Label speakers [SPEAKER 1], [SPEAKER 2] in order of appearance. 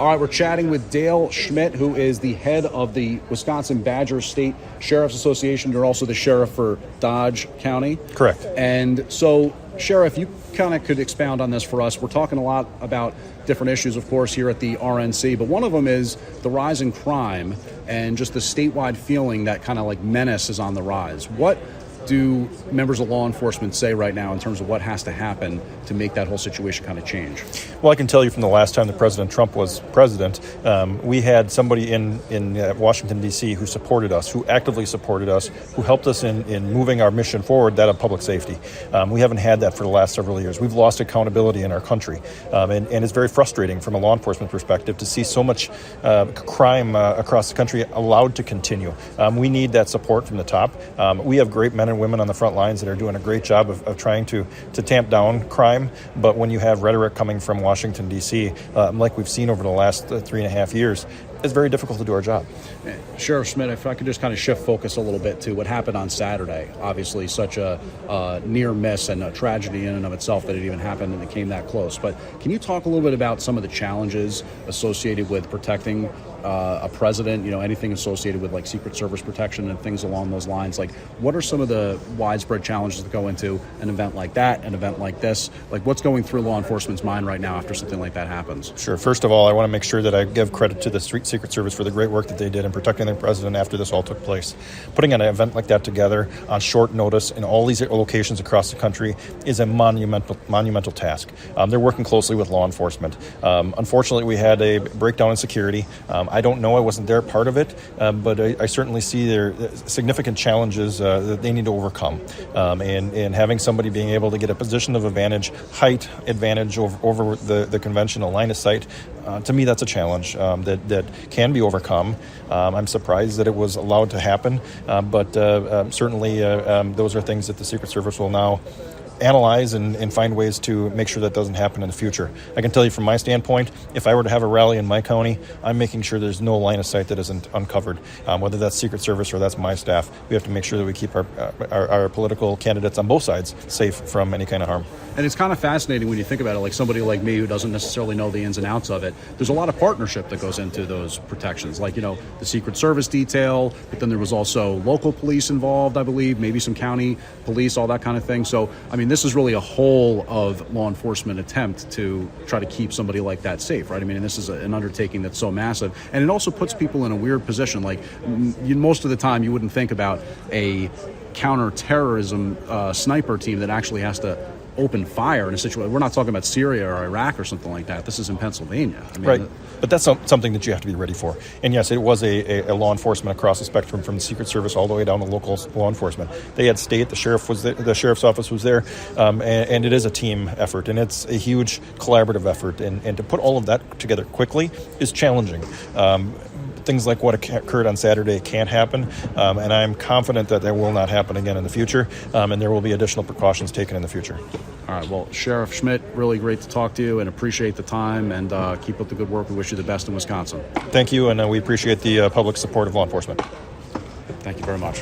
[SPEAKER 1] All right, we're chatting with Dale Schmidt, who is the head of the Wisconsin Badger State Sheriff's Association. You're also the sheriff for Dodge County.
[SPEAKER 2] Correct.
[SPEAKER 1] And so, Sheriff, you kind of could expound on this for us. We're talking a lot about different issues, of course, here at the RNC, but one of them is the rise in crime and just the statewide feeling that kind of like menace is on the rise. What do members of law enforcement say right now in terms of what has to happen to make that whole situation kind of change?
[SPEAKER 2] Well, I can tell you from the last time that President Trump was president, we had somebody in Washington, D.C. who supported us, who actively supported us, who helped us in moving our mission forward, that of public safety. We haven't had that for the last several years. We've lost accountability in our country, and it's very frustrating from a law enforcement perspective to see so much crime across the country allowed to continue. We need that support from the top. We have great men and women on the front lines that are doing a great job of trying to tamp down crime, but when you have rhetoric coming from Washington, D.C., like we've seen over the last 3.5 years, it's very difficult to do our job.
[SPEAKER 1] Sheriff Schmidt, if I could just kind of shift focus a little bit to what happened on Saturday. Obviously, such a near miss and a tragedy in and of itself that it even happened and it came that close. But can you talk a little bit about some of the challenges associated with protecting a president, anything associated with like Secret Service protection and things along those lines? Like, what are some of the widespread challenges that go into an event like that, an event like this? Like, what's going through law enforcement's mind right now after something like that happens?
[SPEAKER 2] Sure. First of all, I want to make sure that I give credit to the Secret Service for the great work that they did in protecting the president after this all took place. Putting an event like that together on short notice in all these locations across the country is a monumental task. They're working closely with law enforcement. Unfortunately, we had a breakdown in security. I don't know. I wasn't there part of it, but I certainly see there significant challenges that they need to overcome. And having somebody being able to get a position of advantage, height advantage over the conventional line of sight, to me, that's a challenge that can be overcome. I'm surprised that it was allowed to happen, but certainly those are things that the Secret Service will now analyze and find ways to make sure that doesn't happen in the future. I can tell you from my standpoint, if I were to have a rally in my county, I'm making sure there's no line of sight that isn't uncovered. Whether that's Secret Service or that's my staff, we have to make sure that we keep our political candidates on both sides safe from any kind of harm.
[SPEAKER 1] And it's kind of fascinating when you think about it, like somebody like me who doesn't necessarily know the ins and outs of it. There's a lot of partnership that goes into those protections, like, the Secret Service detail, but then there was also local police involved, I believe, maybe some county police, all that kind of thing. So, I mean, this is really a whole of law enforcement attempt to try to keep somebody like that safe, right? I mean, and this is an undertaking that's so massive. And it also puts people in a weird position. Like, most of the time you wouldn't think about a counterterrorism sniper team that actually has to open fire in a situation. We're not talking about Syria or Iraq or something like that. This is in Pennsylvania. I mean,
[SPEAKER 2] right. But that's something that you have to be ready for. And yes, it was a law enforcement across the spectrum, from the Secret Service all the way down to local law enforcement. They had state, the sheriff was there, the sheriff's office was there, and it is a team effort, and it's a huge collaborative effort. And to put all of that together quickly is challenging. Things like what occurred on Saturday can't happen, and I'm confident that will not happen again in the future, and there will be additional precautions taken in the future.
[SPEAKER 1] All right, well, Sheriff Schmidt, really great to talk to you and appreciate the time, and keep up the good work. We wish you the best in Wisconsin.
[SPEAKER 2] Thank you, and we appreciate the public support of law enforcement.
[SPEAKER 1] Thank you very much.